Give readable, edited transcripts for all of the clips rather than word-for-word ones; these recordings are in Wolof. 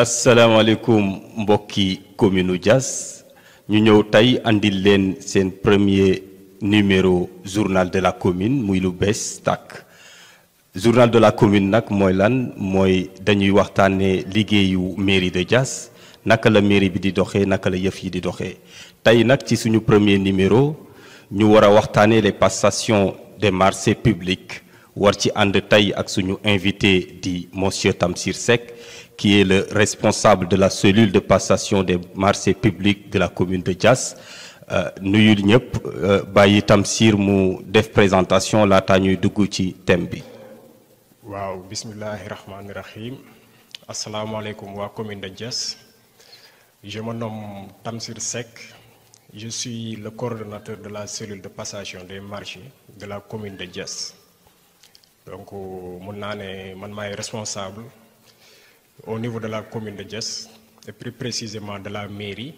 asalaamaaleykum mbokki commune Diass ñu ñëw tey andil leen seen premier numéro journal de la commune muy lu bees tàkk journal de la commune nag mooy lan mooy dañuy waxtaanee liggéeyu mairie de Diass naka la mairie bi di doxee naka la yëf yi di doxee tey nag ci suñu premier numéro ñu war a waxtaanee les passations des marchés publics war ci ànd tey ak suñu invité di monsieur Tamsir Seck qui est le responsable de la cellule de passation des marchés publics de la commune de Diass nuyu ñëpp bàyyi Tamsir mu def présentation laata ñuy dugg ci thème bi. waaw bismillahi rahmani rahim asalaamaaleykum waa commune de Diass je me nomme Tamsir Seck je suis le coordonnateur de la cellule de passation des marchés de la commune de Diass donc mun naa ne man maay responsable au niveau de la commune de Diass et plus précisément de la mairie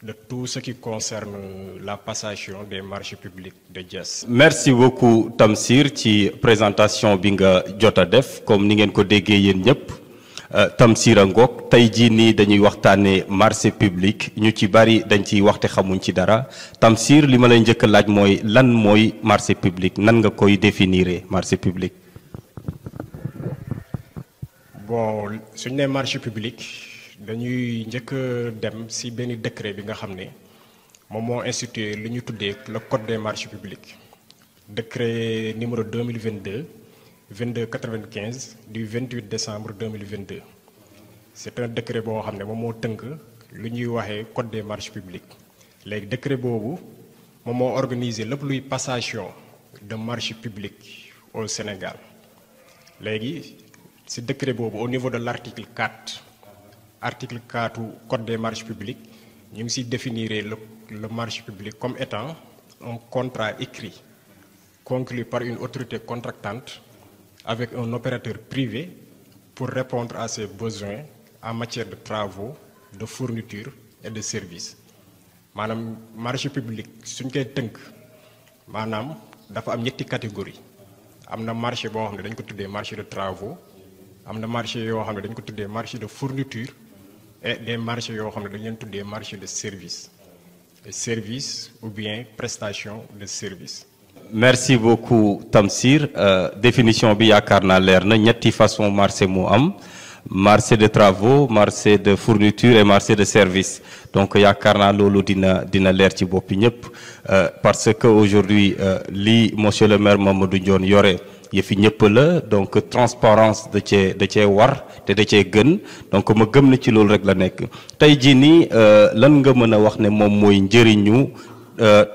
de tout ce qui concerne la passation des marchés publics de Diass. merci beaucoup Tamsir ci présentation bi nga jot a def comme ni ngeen ko déggee yéen ñëpp Tamsir a ngoog tey jii nii dañuy waxtaanee marché public ñu ci bari dañ ciy waxte xamuñ ci dara Tamsir li ma lay njëkk a laaj mooy lan mooy marché public nan nga koy définir marché public. bon suñu nee marché public dañuy njëkk a dem ci benn décret bi nga xam ne moom moo institué li ñu tuddee le code des marchés publics décret numéro 2022 2295 du 28 décembre 2022 c'est un décret boo xam ne moom moo tënk lu ñuy waxee code des marchés publics léegi décret boobu moom moo organisé lépp luy passation de marché public au Sénégal léegi ci décret boobu au niveau de l'article 4 article 4 code des marchés publics ñu ngi ci définir le marché public comme étant un contrat écrit conclu par une autorité contractante avec un opérateur privé pour répondre à ses besoins en matière de travaux, de fournitures et de services maanaam marché public suñ koy tënk maanaam dafa am ñetti catégorie am na marché boo xam ne dañ ko tuddee marché de travaux am na marché yoo xam ne dañ ko tuddee marché de fourniture et des marchés yoo xam ne dañ leen tuddee marché de service ou bien prestation de service. merci beaucoup Tamsir définition bi yaakaar naa leer na ñetti façon marché moo am marché de travaux marché de fourniture et marché de service donc yaakaar naa loolu dina leer ci boppi ñëpp parce que aujourd'hui li monsieur le maire Mamadou Ndione yore yëfi ñëpp la donc transparence da cee war te da cee gën donc ma gëm na ci loolu rek la nekk tey jii nii lan nga mën a wax ne moom mooy njëriñu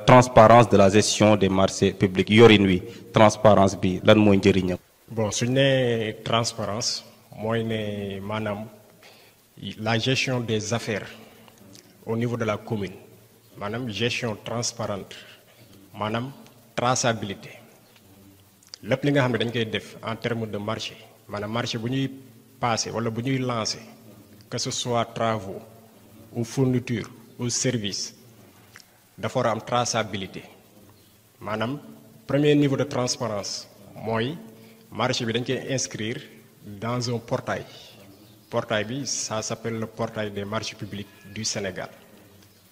transparence de la gestion des marchés publics yorin wi transparence bi lan mooy njëriñam. bon suñ nee transparence mooy ne maanaam la gestion des affaires au niveau de la commune maanaam gestion transparente maanaam traçabilité lépp li nga xam ne dañ koy def en termes de marché maanaam marché bu ñuy passé wala bu ñuy lancé que ce soit travaux ou fourniture ou service dafa war a am traçabilité maanaam premier niveau de transparence mooy marché bi dañ koy inscrire dans un portail bi ça s'appelle le portail des marchés publics du Sénégal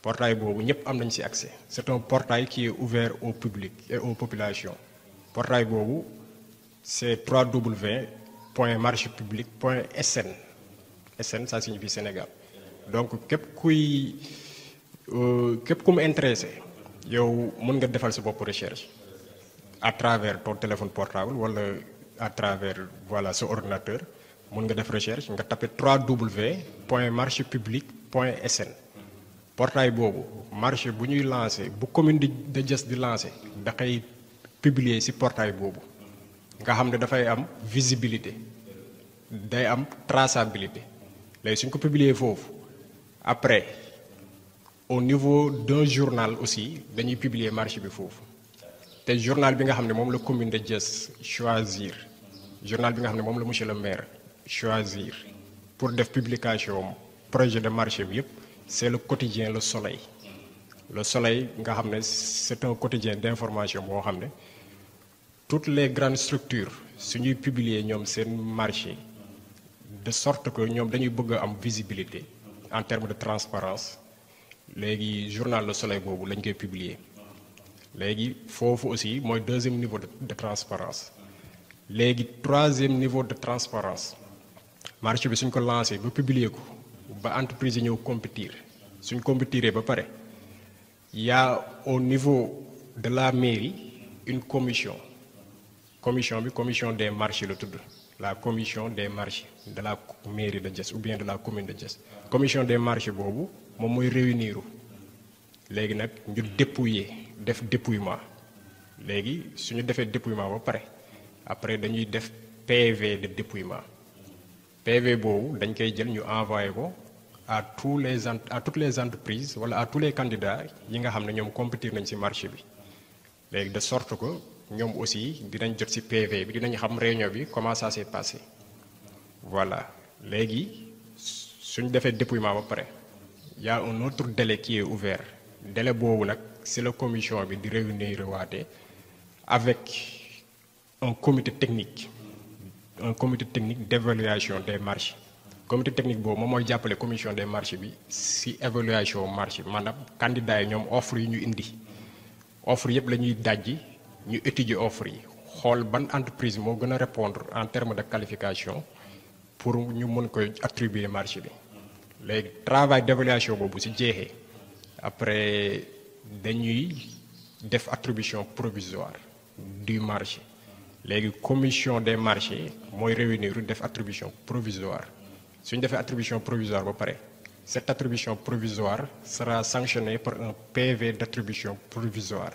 portail boobu ñëpp am nañ ci accès c'est un portail qui est ouvert au public et aux populations portail boobu c'est www.marchepublic.sn SN ça signifie Sénégal donc képp ku mu intéressé yow mën nga defal sa bopp recherche à travers ton téléphone portable wala à travers voilà sa ordinateur mën nga def recherche nga tapé www.marchepublic.sn portail boobu marché bu ñuy lancé bu commune de Diass di lancé da koy publier ci portail boobu nga xam ne dafay am visibilité day am traçabilité léegi suñ ko publier foofu après au niveau d'un journal aussi dañuy publier marché bi foofu te journal bi nga xam ne moom la commune de Diass choisir journal bi nga xam ne moom la monsieur le maire choisir pour def publication projet de marché bi yëpp c'est le quotidien Le Soleil nga xam ne c'est un quotidien d'information boo xam ne toutes les grandes structures suñuy publier ñoom seen marché de sorte que ñoom dañuy bëgg a am visibilité en termes de transparence léegi journal Le Soleil boobu lañ koy publier léegi foofu aussi mooy deuxième niveau de transparence léegi troisième niveau de transparence marché bi suñ ko lancé ba publier ko ba entreprise yi ñëw compétir suñ compétiree ba pare y a au niveau de la mairie une commission bi commission des marchés la tudd la commission des marchés de la mairie de Diass ou bien de la commune de Diass commission des marchés boobu moom mooy réunir léegi nag ñu def dépouillement léegi suñu defee dépouillement ba pare après dañuy def PV de dépouillement PV boobu dañ koy jël ñu envoyé ko à toutes les entreprises wala à tous les candidats yi nga xam ne ñoom compétir nañ ci marché bi léegi de sorte que ñoom aussi dinañ jot ci PV bi dinañ xam réunion bi comment ça s'est passé voilà léegi suñ defee dépouillement ba pare y a un autre délai qui est ouvert délai boobu nag ci la commission bi di réunir waate avec un comité technique d'évaluation des marchés comité technique boobu moom mooy jàppale commission des marchés bi ci évaluation marché maanaam candidats yi ñoom offre yi ñu indi offre yëpp la ñuy dajji ñu étudier offre yi xool ban entreprise moo gën a répondre en termes de qualification pour ñu mën koy attribuer marché bi léegi travail d'évaluation boobu ci jeexee après dañuy def attribution provisoire du marché léegi commission des marchés mooy réunir def attribution provisoire suñ defee attribution provisoire ba pare cette attribution provisoire sera sanctionnée par un PV d'attribution provisoire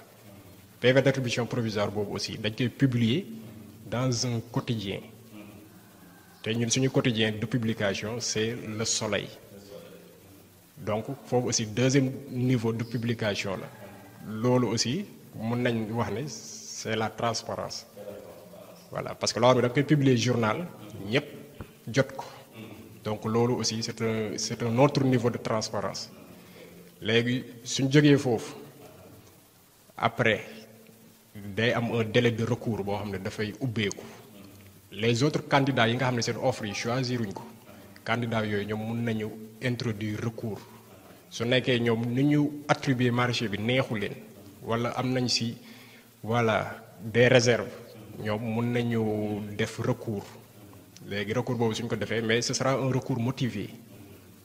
PV d'attribution provisoire boobu aussi dañ koy publier dans un quotidien te ñun suñu quotidien de publication c'est Le Soleil donc foofu aussi deuxième niveau de publication la loolu aussi mën nañ wax ne c'est la transparence voilà parce que loo xam ne da nga koy publier journal ñëpp jot ko donc loolu aussi c'est un autre niveau de transparence léegi suñ jógee foofu après day am un délai de recours boo xam ne dafay ubbeeku les autres candidats yi nga xam ne seen offre yi choisiruñ ko candidats yooyu ñoom mun nañu introduire recours su nekkee ñoom ni ñu attribuer marché bi neexu leen wala am nañ ci voilà des réserves ñoom mun nañu def recours léegi recours boobu suñ ko defee mais ce sera un recours motivé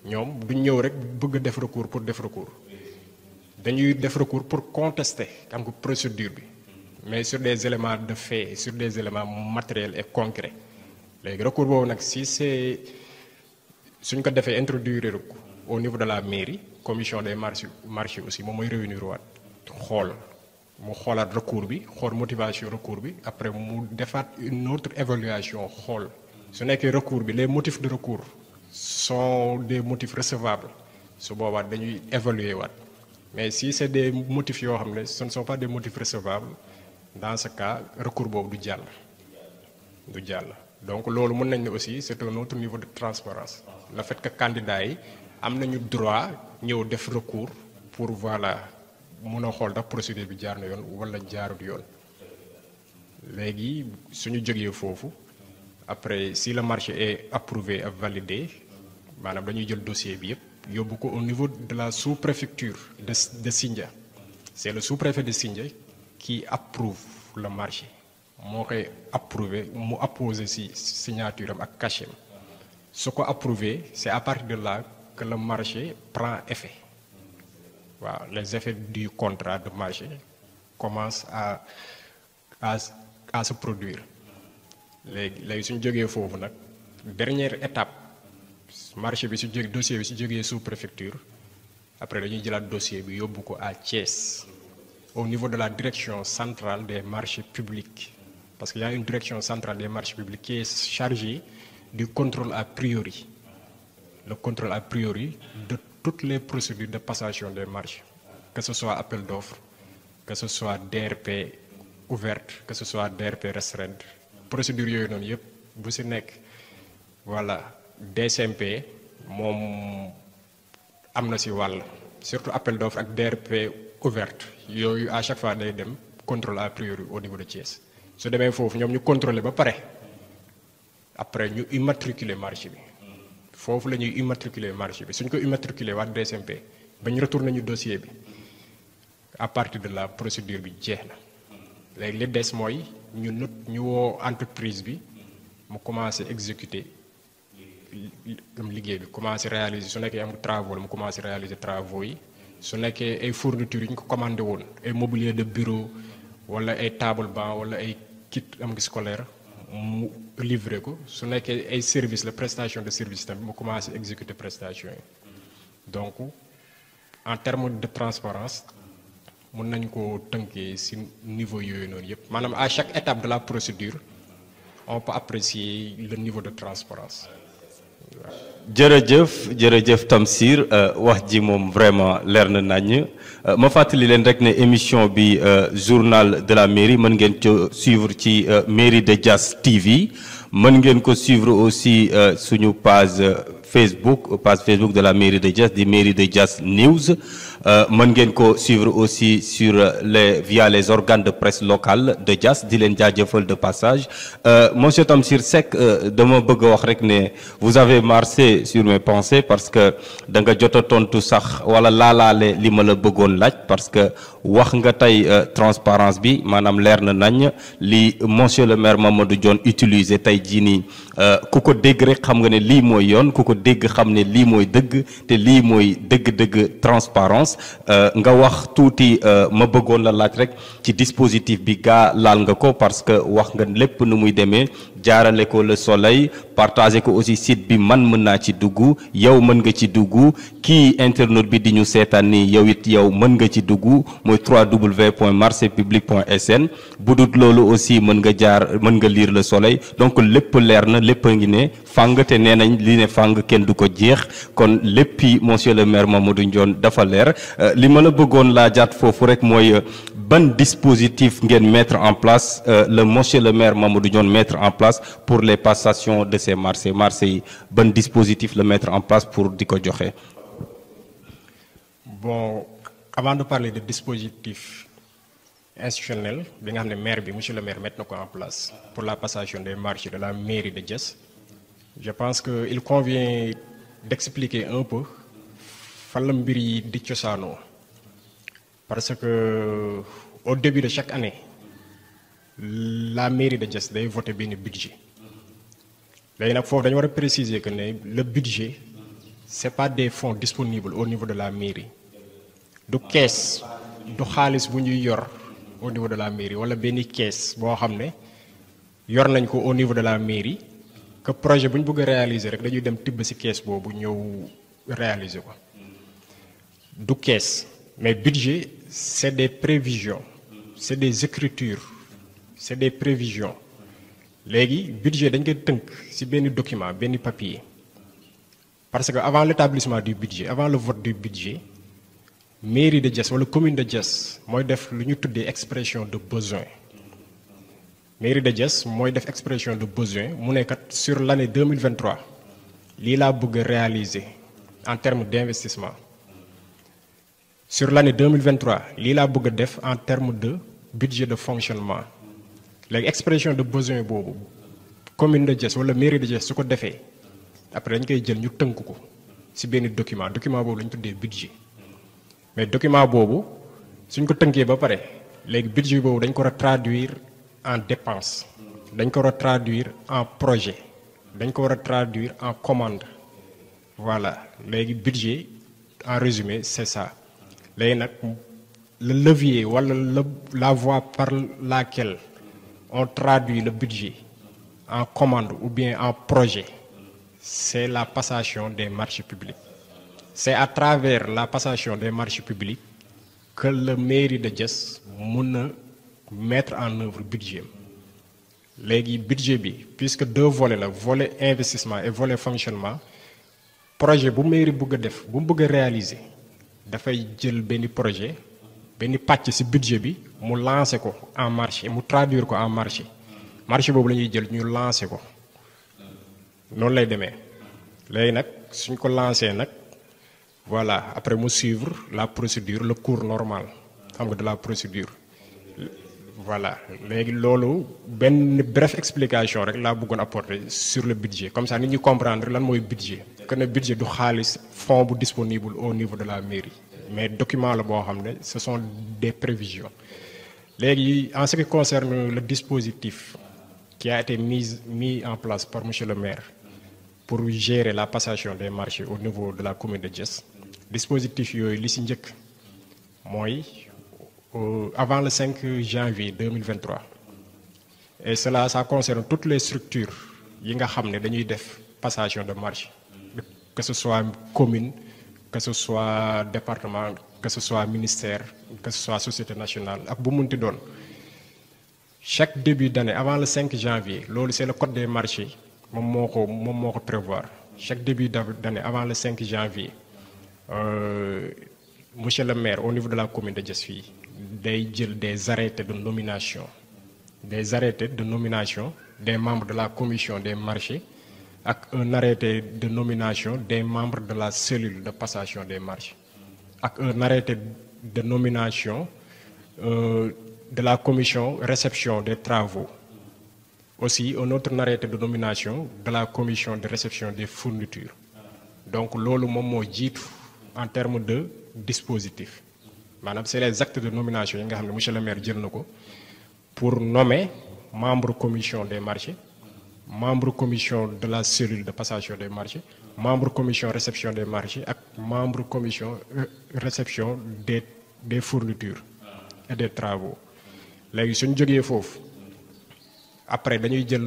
ñoom duñ ñëw rek bëgg a def recours pour def recours dañuy def recours pour contester am ko procédure bi mais sur des éléments de fait sur des éléments matériels et concrets léegi recours boobu nag si c'est suñ ko defee introduire ko au niveau de la mairie commission des marchés aussi moom mooy réunir waat xool mu xoolaat recours bi xool motivation recours bi après mu defaat une autre évaluation xool su nekkee recours bi les motifs de recours sont des motifs recevables su boobaa dañuy évaluer waat mais si c'est des motifs yoo xam ne ce ne sont pas des motifs recevables dans ce cas recours boobu du jàll donc loolu mën nañ ne aussi c'est un autre niveau de transparence le fait que candidats yi am nañu droit ñëw def recours pour voilà mun a xool ndax procédure bi jaar na yoon wala jaarut yoon léegi suñu jógee foofu après si le marché est approuvé et validé maanaam dañuy jël dossier bi yëpp yóbbu ko au niveau de la sous-préfecture de Sindia c'est le sous-préfet de Sindia qui approuve le marché moo koy approuvé mu apposé ci signature am ak cachet am su ko approuvé c'est à partir de là que le marché prend effet waaw les effets du contrat de marché commencent à se produire léegi suñu jógee foofu nag dernière étape marché bi su jógee dossier bi su jógee sous-préfecture après dañuy jëlaat dossier bi yóbbu ko à Thiès au niveau de la direction centrale des marchés publics parce qu'il y a une direction centrale des marchés publics qui est chargée du contrôle a priori le contrôle a priori de toutes les procédures de passation des marchés que ce soit appel d'offres que ce soit DRP ouverte que ce soit DRP restreinte procédure yooyu noonu yëpp bu ci nekk voilà DCMP moom am na ci wàll surtout appel d'offres ak DRP ouverte yooyu à chaque fois day dem contrôle a priori au niveau de Thiès su demee foofu ñoom ñu contrôler ba pare après ñu immatriculer marché bi foofu la ñuy immatriculer marché bi suñ ko immatriculer waat DCMP ba ñu retourné ñu dossier bi à partir de la procédure bi jeex na léegi li des mooy ñu woo entreprise bi mu commencé exécuter liggéey bi commencé réaliser su nekkee am travaux mu commencé réaliser travaux yi su nekkee ay fournitures yi ñu ko commandé woon ay mobilier de bureau wala ay table banc wala ay kit am ngi scolaire mu livré ko su nekkee ay service la prestation de service tamit mu commencé exécuter prestation yi donc en termes de transparence mën nañ ko tënkee ci niveau yooyu noonu yëpp maanaam à chaque étape de la procédure on peut apprécier le niveau de transparence. jërëjëf Tamsir wax ji moom vraiment leer na nañ ma fàttali leen rek ne émission bi journal de la mairie mën ngeen ko suivre ci Mairie de Diass TV mën ngeen ko suivre aussi suñu page Facebook de la Mairie de Diass di Mairie de Diass News mën ngeen ko suivre aussi via les organes de presse locale de Diass di leen jaajëfal de passage monsieur Tamsir Seck dama bëgg a wax rek ne vous avez marché sur mes pensées parce que da nga jot a tontu sax wala laalaale li ma la bëggoon laaj parce que wax nga tey transparence bi maanaam leer na nañ li monsieur le maire Mamadou Dione utilisé tey jii nii ku ko dégg rek xam nga ne lii mooy yoon ku ko dégg xam ne lii mooy dëgg te lii mooy dëgg-dëgg transparence nga wax tuuti ma bëggoon la laaj rek ci dispositif bi gaa laal nga ko parce que wax nga lépp nu muy demee jaarale ko Le Soleil partagé ko aussi site bi man mën naa ci dugg yow mën nga ci dugg kii internaute bi di ñu seetaan nii yow it yow mën nga ci dugg mooy www.marchepublic.sn bu dut loolu aussi mën nga lire Le Soleil donc lépp leer na lépp a ngi ne fàng te nee nañ li ne fàng kenn du ko jeex kon léppi monsieur le maire Mamadou Dione dafa leer li ma la bëggoon laajaat foofu rek mooy ban dispositif ngeen mettre en place le monsieur le maire Mamadou Dione mettre en place pour les passations de ces marchés yi ban dispositif le mettre en place pour di ko joxe. Bon, avant de parler de dispositif institutionnel bi nga xam ne maire bi monsieur le maire mettre na ko en place pour la passation des marchés de la mairie de Diass je pense que il convient d'expliquer un peu fan la mbir yi di cosaanoo parce que au début de chaque année la mairie de Diass day voter benn budget léegi nag foofu dañu war a préciser que ne le budget c'est pas des fonds disponibles au niveau de la mairie du kees du xaalis bu ñuy yor au niveau de la mairie wala benn kees boo xam ne yor nañ ko au niveau de la mairie que projet bu ñu bëgg a réaliser rek dañuy dem tibb ci kees boobu ñëw réaliser ko du kees mais budget c'est des prévisions c'est des écritures c'est des prévisions léegi budget dañ koy tënk ci benn document benn papier parce que avant l'établissement du budget avant le vote du budget mairie de Diass wala commune de Diass mooy def lu ñu tuddee expression de besoin mairie de Diass mooy def expression de besoin mu nekkat sur l'année 2023 lii laa bëgg a réaliser en termes d'investissement sur l'année 2023 lii laa bëgg a def en termes de budget de fonctionnement léegi expression de besoin boobu commune de Diass wala mairie de Diass su ko defee après dañ koy jël ñu tënk ko ci benn document boobu la ñu tuddee budget mais document boobu suñ ko tënkee ba pare léegi budget boobu dañ ko war a traduire en dépense dañ ko war a traduire en projet dañ ko war a traduire en commande voilà léegi budget en résumé c'est ça léegi nag le levier wala la voie par laquelle on traduit le budget en commande ou bien en projet c'est la passation des marchés publics c'est à travers la passation des marchés publics que le mairie de Diass mën a mettre en œuvre budget léegi budget bi puisque deux volets la volet investissement et volet fonctionnement projet bu mairie bëgg a def bu mu bëgg a réaliser dafay jël benn projet benn pàcc ci budget bi mu lancer ko en marché mu traduire ko en marché boobu la ñuy jël ñu lancer ko noonu lay demee léegi nag suñ ko lancer nag voilà après mu suivre la procédure le cours normal xam nga de la procédure Voilà léegi loolu benn bref explication rek laa bëggoon apporter sur le budget comme ça nit ñi comprendre lan mooy budget que ne budget du xaalis fonds bu disponible au niveau de la mairie mais document la boo xam ne ce sont des prévisions léegi en ce qui concerne le dispositif qui a été mis en place par monsieur le maire pour gérer la passation des marchés au niveau de la commune de Diass dispositif yooyu li ci njëkk mooy avant le 5 janvier 2023 et cela ça concerne toutes les structures yi nga xam ne dañuy def passation de marché que ce soit commune que ce soit département que ce soit ministère que ce soit société nationale ak bu munti doon chaque début d'année avant le 5 janvier loolu c'est le code des marchés moom moo ko prévoir chaque début d'année avant le 5 janvier monsieur le maire au niveau de la commune de Diass fii day jël des arrêtés de nomination des membres de la commission des marchés ak un arrêté de nomination des membres de la cellule de passation des marchés ak un arrêté de nomination de la commission réception des travaux aussi un autre arrêté de nomination de la commission de réception des fournitures donc loolu moom moo jiitu en termes de dispositif maanaam c'est les actes de nomination yi nga xam ne monsieur le maire jël na ko pour nommer membre commission des marchés membre commission de la cellule de passation des marchés membre commission réception des marchés ak membre commission réception des fournitures et des travaux léegi suñ jógee foofu après dañuy jël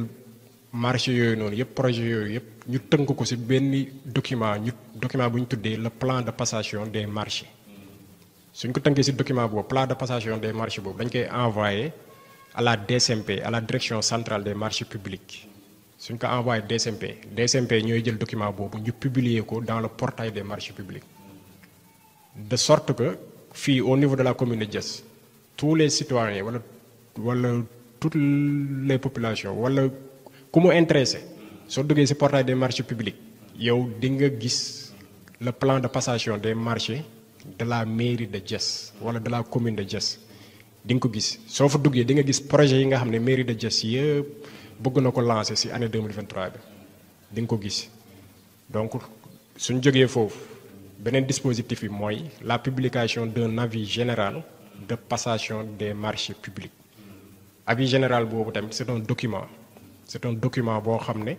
marché yooyu noonu yëpp projet yooyu yëpp ñu tënk ko ci benn document bu ñu tuddee le plan de passation des marchés suñ ko tënkee ci document boobu plan de passation des marchés boobu dañ koy envoyer à la DCMP à la direction centrale des marchés publics suñ ko envoyé DCMP ñooy jël document boobu ñu publier ko dans le portail des marchés publics de sorte que fii au niveau de la commune de Diass tous les citoyens wala toutes les populations wala ku mu intéressé soo duggee ci portail des marchés publics yow di nga gis le plan de passation des marchés de la mairie de Diass wala de la commune de Diass di nga ko gis soo fa duggee di nga gis projet yi nga xam ne mairie de Diass yëpp bëgg na ko lancer ci année 2023 bi di nga ko gis donc suñ jógee foofu beneen dispositif bi mooy la publication d'un avis général de passation des marchés publics avis général boobu tamit c'est un document boo xam ne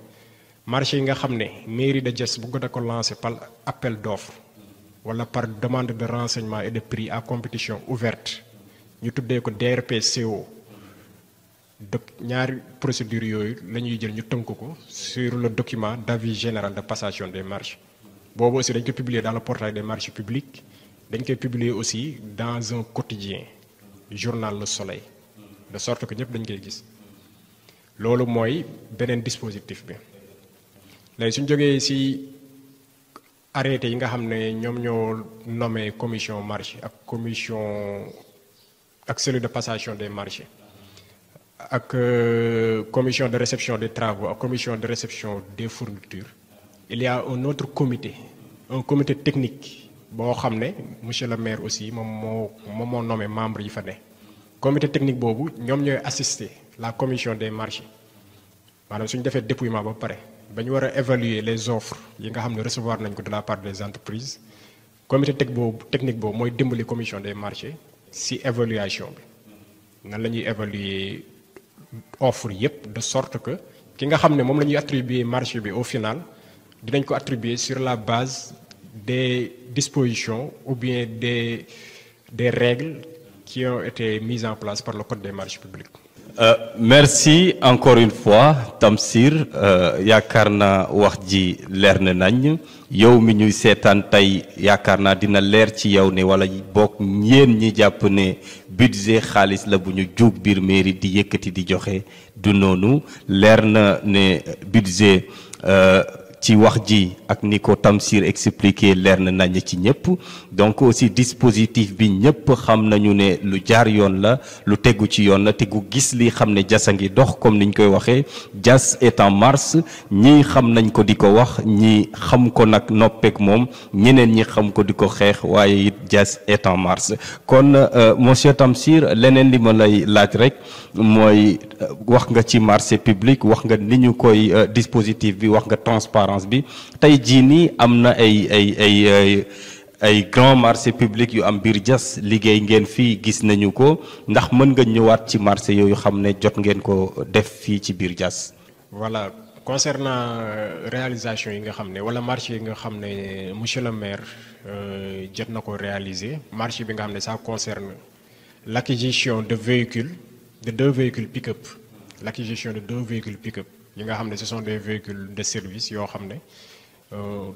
marché yi nga xam ne mairie de Diass bëgg na ko lancer par appel d'offres wala par demande de renseignement et de prix à compétition ouverte ñu tuddee ko DRPCO ñaari procédures yooyu la ñuy jël ñu tënk ko sur le document d'avis général de passation des marchés boobu aussi dañ ko publier dans le portail des marchés publics dañ koy publier aussi dans un quotidien journal Le Soleil de sorte que ñëpp dañ koy gis loolu mooy beneen dispositif bi léegi suñ jógee ci arrêté yi nga xam ne ñoom ñoo nommé commission marché ak cellule de passation des marchés ak commission de réception des travaux ak commission de réception des fournitures il y a un autre comité technique boo xam ne monsieur le maire aussi moom moo nommé membre yi fa ne comité technique boobu ñoom ñooy assister la commission des marchés maanaam suñu defee dépouillement ba pare ba ñu war a évaluer les offres yi nga xam ne recevoir nañ ko de la part des entreprises comité technique boobu mooy dimbali commission des marchés ci évaluation bi nan la ñuy évaluer offre yépp de sorte que ki nga xam ne moom la ñuy attribuer marché bi au final dinañ ko attribuer sur la base des dispositions ou bien des règles qui ont été mises en place par le code des marchés publics. Merci encore une fois Tamsir yaakaar naa wax ji leer na nañ yow mi ñuy seetaan tey yaakaar naa dina leer ci yow ne wala bokk yéen ñi jàpp ne budget xaalis la bu ñu juug biir mairie di yëkkati di joxe du noonu leer na ne budget ci wax ji ak ni ko Tamsir expliqué leer na nañ ci ñëpp donc aussi dispositif bi ñëpp xam nañu ne lu jaar yoon la lu tegu ci yoon la te gu gis li xam ne Diass a ngi dox comme niñ koy waxee Diass est en marche ñii xam nañ ko di ko wax ñi xam ko nag noppeek moom ñeneen ñi xam ko di ko xeex waaye it Diass est en marche kon monsieur Tamsir leneen li ma lay laaj rek mooy wax nga ci marché public wax nga ni ñu koy dispositif bi wax nga transparence bi tey jii nii am na ay grand marché public yu am biir Diass liggéey ngeen fii gis nañu ko ndax mën nga ñëwaat ci marché yooyu xam ne jot ngeen ko def fii ci biir Diass. Voilà, concernant réalisation yi nga xam ne wala marché yi nga xam ne monsieur le maire jot na ko réaliser marché bi nga xam ne ça concerne l'acquisition de véhicules de 2 véhicules pick-up l'acquisition de 2 véhicules pick-up yi nga xam ne ce sont des véhicules de service yoo xam ne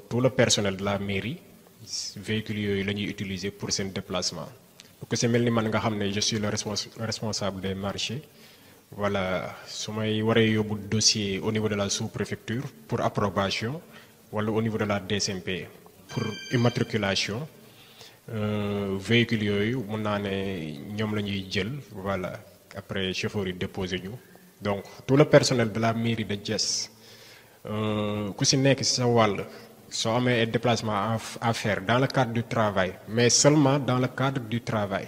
tout le personnel de la mairie véhicules yooyu la ñuy utiliser pour seen déplacement ku si mel ni man nga xam ne je suis le responsable des marchés voilà su may waree yóbbu dossier au niveau de la sous-préfecture pour approbation wala au niveau de la DCMP pour immatriculation véhicules yooyu mun naa ne ñoom la ñuy jël voilà après chauffeur yi déposé ñu donc tout le personnel de la mairie de Diass ku si nekk si sa wàll soo amee ay déplacement à faire dans le cadre du travail mais seulement dans le cadre du travail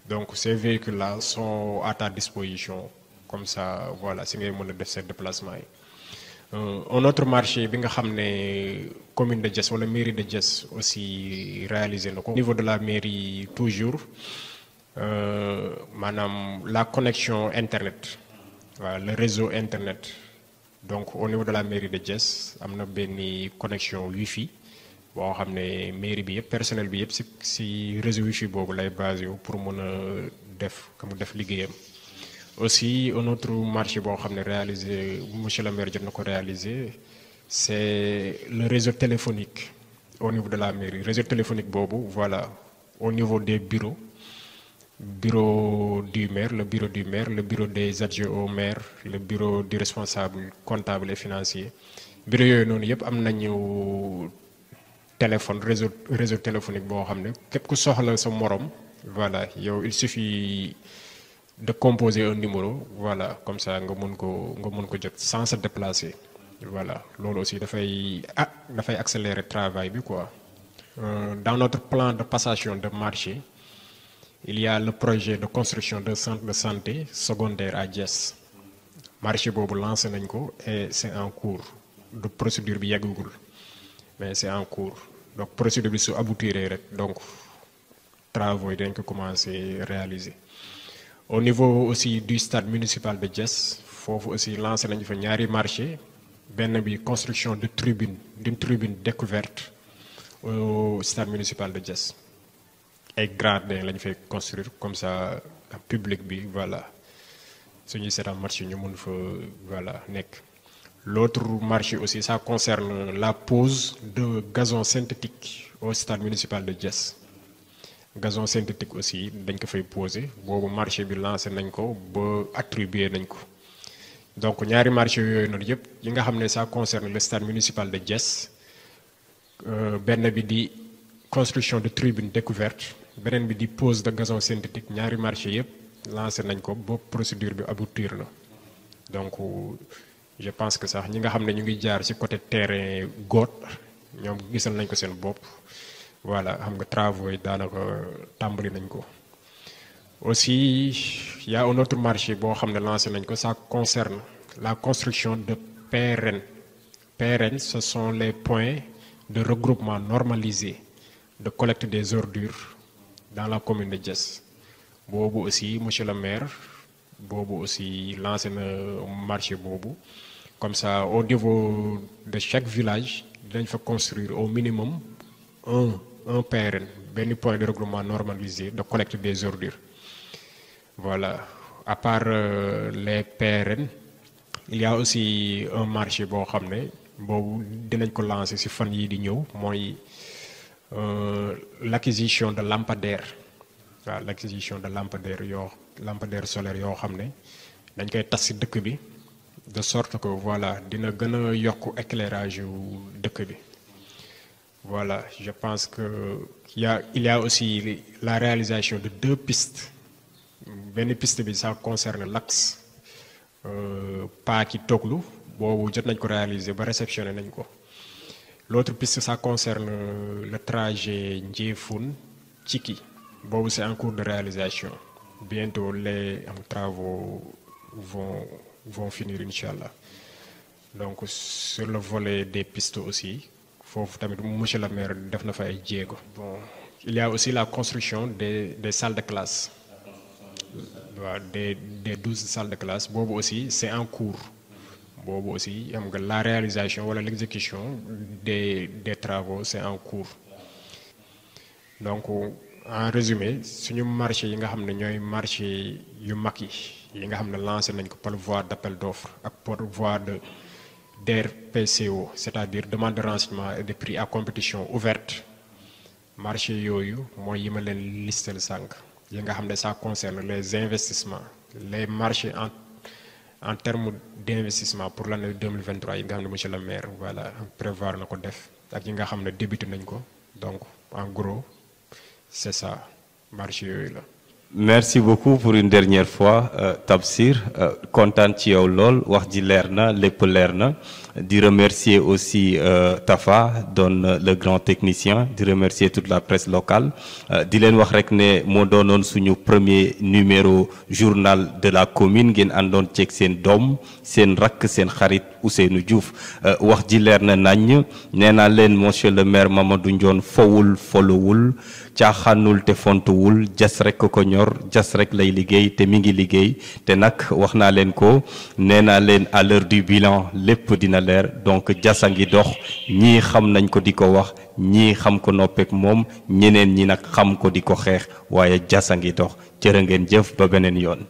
donc ces véhicules là sont à ta disposition comme ça voilà si ngay mën a def ces déplacements yi un autre marché bi nga xam ne commune de Diass wala mairie de Diass aussi réalisé na ko au niveau de la mairie toujours maanaam la connexion internet waaw le réseau internet donc au niveau de la mairie de Diass am na benn connexion wifi boo xam ne mairie bi yëpp personnel bi yëpp si réseau wifi boobu lay basé wu pour mën a def liggéeyam. aussi un autre marché boo xam ne réalisé monsieur le maire jot na ko réalisé c'est le réseau téléphonique au niveau de la mairie réseau téléphonique boobu voilà au niveau des bureau du maire, le bureau des adjoints au maire, le bureau du responsable comptable et financier. Bureau yooyu noonu yëpp am nañu téléphone réseau téléphonique boo xam ne képp ku soxla sa morom voilà yow il suffit de composer un numéro voilà comme ça nga mën ko jot sans se déplacer voilà loolu aussi dafay accélérer travail bi quoi. Dans notre plan de passation de marché. Il y a le projet de construction d'un centre de santé secondaire à Diass marché boobu lancé nañ ko et c'est en cours de procédure bi yeggagul mais c'est en cours donc procédure bi su aboutir rek donc travaux yi dañ ko commencer réaliser. Au niveau aussi du stade municipal de Diass foofu aussi lancé nañ fa ñaari marché benn bi construction d'une tribune découverte au stade municipal de Diass. ay gradins la ñu fay construire comme ça public bi voilà suñuy seetaan marché ñu mun fa voilà nekk. L'autre marché aussi ça concerne la pose de gazon synthétique au stade municipal de Diass gazon synthétique aussi dañ ko fay poser boobu marché bi lancé nañ ko ba attribué nañ ko donc ñaari marché yooyu noonu yëpp yi nga xam ne ça concerne le stade municipal de Diass benn bi di construction de tribune découverte beneen bi di pose de gazon synthétique ñaari marché yëpp lancé nañ ko ba procédure bi aboutir na donc je pense que sax ñi nga xam ne ñu ngi jaar ci côté terrain góot ñoom gisal nañ ko seen bopp voilà xam nga travaux yi daanaka tàmbali nañ ko. Aussi il y a un autre marché boo xam ne lancé nañ ko ça concerne la construction de PRN. PRN ce sont les points de regroupement normalisé de collecte des ordures dans la commune de Diass boobu aussi monsieur le maire boobu aussi lancé na marché boobu comme ça au niveau de chaque village dañ fa construire au minimum un PRN benn point de regroupement normalisé de collecte des ordures voilà. À part les PRN il y a aussi un marché boo xam ne boobu dinañ ko lancer ci fan yii di ñëw mooy l'acquisition de lampadaires waaw l'acquisition de lampadaires solaires yoo xam ne dañ koy tas ci dëkk bi de sorte que voilà dina gën a yokk éclairage yu dëkk bi. Voilà, je pense que il y a aussi la réalisation de 2 pistes. Benn piste bi ça concerne l'axe Paaki Toglu boobu jot nañ ko réaliser ba réceptionné nañ ko. L'autre piste ça concerne le trajet Ndiéfoune Thiki boobu c'est en cours de réalisation. Bientôt les travaux vont finir inchallah. Donc sur le volet des pistes aussi foofu tamit monsieur le maire def na fa ay jéego. Bon, il y a aussi la construction des salles de classe. Waaw des 12 salles de classe boobu aussi c'est en cours. Boobu aussi xam nga la réalisation wala l'exécution des travaux c'est en cours. Donc en résumé suñu marché yi nga xam ne ñooy marché yu mag yi nga xam ne lancé nañ ko par voie d'appel d'offres ak par voie de DRPCO, c'est-à-dire demande de renseignement et de prix à compétition ouverte. Marché yooyu mooy yi ma leen listel sànq yi nga xam ne ça concerne les investissements, les marchés en termes d'investissement pour l'année 2023 yi nga xam ne monsieur le maire voilà prévoir na ko def ak yi nga xam ne débuté nañ ko. Donc en gros c'est ça marché yooyu la. Merci beaucoup pour une dernière fois Tafsir kontaan ci yow lool wax ji leer na lépp leer na di remercier aussi Tafa doon le grand technicien di remercier toute la presse locale di leen wax rek ne moo doonoon suñu premier numéro journal de la commune ngeen àndoon ceeg seen doom seen rakk seen xarit Ousseynou Diouf wax ji leer na nañ nee naa leen monsieur le maire Mamadou Ndione fowul folowul caaxaanul te fontuwul jas rek ko ñor jas rek lay liggéey te mi ngi liggéey te nag wax naa leen ko nee naa leen à l'heure du bilan lépp dina leer donc jasa ngi dox ñii xam nañ ko di ko wax ñii xam ko noppeek moom ñeneen ñi nag xam ko di ko xeex waaye jasa ngi dox jërë ngeen jëf ba beneen yoon.